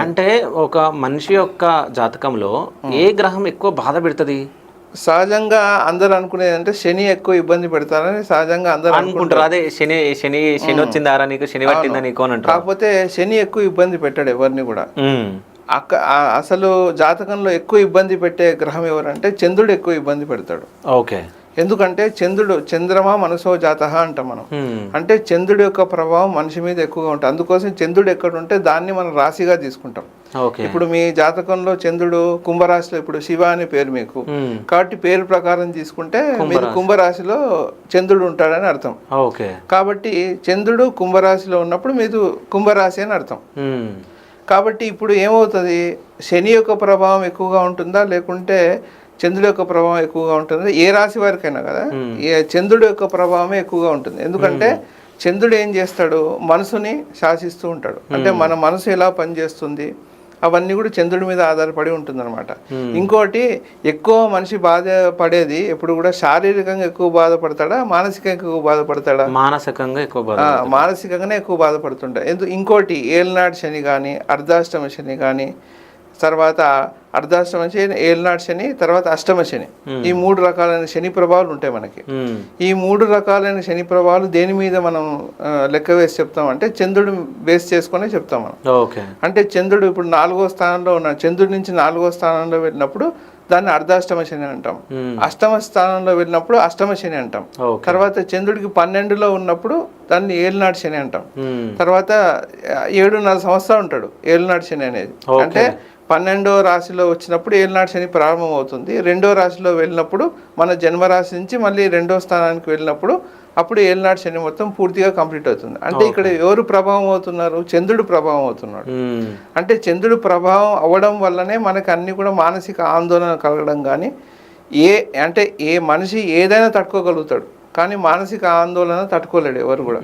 అంటే ఒక మనిషి యొక్క జాతకంలో ఏ గ్రహం ఎక్కువ బాధ పెడుతుంది? సహజంగా అందరు అనుకునేది అంటే శని ఎక్కువ ఇబ్బంది పెడతారని సహజంగా అందరు అనుకుంటారు. అదే శని శని శని వచ్చిందారా నీకు, శని పట్టిందా నీకు అని అంటారు. కాకపోతే శని ఎక్కువ ఇబ్బంది పెట్టాడు ఎవరిని కూడా. అసలు జాతకంలో ఎక్కువ ఇబ్బంది పెట్టే గ్రహం ఎవరంటే చంద్రుడు ఎక్కువ ఇబ్బంది పెడతాడు. ఓకే. ఎందుకంటే చంద్రుడు చంద్రమా మనసో జాతః అంటాం మనం. అంటే చంద్రుడి యొక్క ప్రభావం మనిషి మీద ఎక్కువగా ఉంటుంది. అందుకోసం చంద్రుడు ఎక్కడ ఉంటే దాన్ని మనం రాశిగా తీసుకుంటాం. ఇప్పుడు మీ జాతకంలో చంద్రుడు కుంభరాశిలో, ఇప్పుడు శివ అనే పేరు మీకు, కాబట్టి పేరు ప్రకారం తీసుకుంటే మీరు కుంభరాశిలో చంద్రుడు ఉంటాడని అర్థం. కాబట్టి చంద్రుడు కుంభరాశిలో ఉన్నప్పుడు మీరు కుంభరాశి అని అర్థం. కాబట్టి ఇప్పుడు ఏమవుతుంది, శని యొక్క ప్రభావం ఎక్కువగా ఉంటుందా లేకుంటే చంద్రుడి యొక్క ప్రభావం ఎక్కువగా ఉంటుంది? ఏ రాశి వారికైనా కదా, చంద్రుడి యొక్క ప్రభావమే ఎక్కువగా ఉంటుంది. ఎందుకంటే చంద్రుడు ఏం చేస్తాడు, మనసుని శాసిస్తూ ఉంటాడు. అంటే మన మనసు ఎలా పనిచేస్తుంది అవన్నీ కూడా చంద్రుడి మీద ఆధారపడి ఉంటుంది అనమాట. ఇంకోటి, ఎక్కువ మనిషి బాధపడేది ఎప్పుడు కూడా శారీరకంగా ఎక్కువ బాధపడతాడా మానసికంగా ఎక్కువ బాధపడతాడా? మానసికంగానే ఎక్కువ బాధపడుతుంటాడు. ఇంకోటి, ఏలినాటి శని కానీ, అర్ధాష్టమ శని కానీ, తర్వాత అర్ధాష్టమ శని, ఏలినాటి శని, తర్వాత అష్టమ శని, ఈ 3 రకాలైన శని ప్రభావాలు ఉంటాయి మనకి. ఈ 3 రకాలైన శని ప్రభావాలు దేని మీద మనం లెక్క వేసి చెప్తాం అంటే చంద్రుడు బేస్ చేసుకునే చెప్తాం మనం. అంటే చంద్రుడు ఇప్పుడు 4వ స్థానంలో ఉన్న, చంద్రుడి నుంచి 4వ స్థానంలో వెళ్ళినప్పుడు దాన్ని అర్ధాష్టమ శని అంటాం. అష్టమ స్థానంలో వెళ్ళినప్పుడు అష్టమ శని అంటాం. తర్వాత చంద్రుడికి 12లో ఉన్నప్పుడు దాన్ని ఏలినాటి శని అంటాం. తర్వాత 7.5 సంవత్సరాలు ఉంటాడు ఏలినాటి శని అనేది. అంటే 12వ రాశిలో వచ్చినప్పుడు ఏలినాటి శని ప్రారంభం అవుతుంది. 2వ రాశిలో వెళ్ళినప్పుడు మన జన్మరాశి నుంచి మళ్ళీ 2వ స్థానానికి వెళ్ళినప్పుడు అప్పుడు ఏలినాటి శని మొత్తం పూర్తిగా కంప్లీట్ అవుతుంది. అంటే ఇక్కడ ఎవరు ప్రభావం అవుతున్నారు, చంద్రుడు ప్రభావం అవుతున్నాడు. అంటే చంద్రుడు ప్రభావం అవ్వడం వల్లనే మనకు అన్ని కూడా మానసిక ఆందోళన కలగడం కానీ, ఏ మనిషి ఏదైనా తట్టుకోగలుగుతాడు కానీ మానసిక ఆందోళన తట్టుకోలేడు ఎవరు కూడా.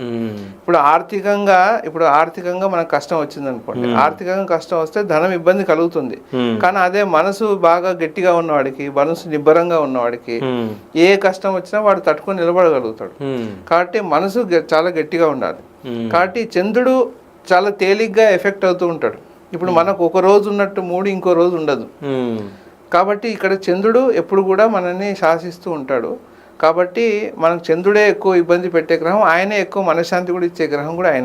ఇప్పుడు ఆర్థికంగా మనకు కష్టం వచ్చింది అనుకోండి, ఆర్థికంగా కష్టం వస్తే ధనం ఇబ్బంది కలుగుతుంది. కానీ అదే మనసు బాగా గట్టిగా ఉన్నవాడికి, మనసు నిబ్బరంగా ఉన్నవాడికి ఏ కష్టం వచ్చినా వాడు తట్టుకొని నిలబడగలుగుతాడు. కాబట్టి మనసు చాలా గట్టిగా ఉండాలి. కాబట్టి చంద్రుడు చాలా తేలిగ్గా ఎఫెక్ట్ అవుతూ ఉంటాడు. ఇప్పుడు మనకు ఒక రోజు ఉన్నట్టు మూడు ఇంకో రోజు ఉండదు. కాబట్టి ఇక్కడ చంద్రుడు ఎప్పుడు కూడా మనల్ని శాసిస్తూ ఉంటాడు. కాబట్టి మనకు చంద్రుడే ఎక్కువ ఇబ్బంది పెట్టే గ్రహం, ఆయనే ఎక్కువ మనశ్శాంతి కూడా ఇచ్చే గ్రహం కూడా ఆయన.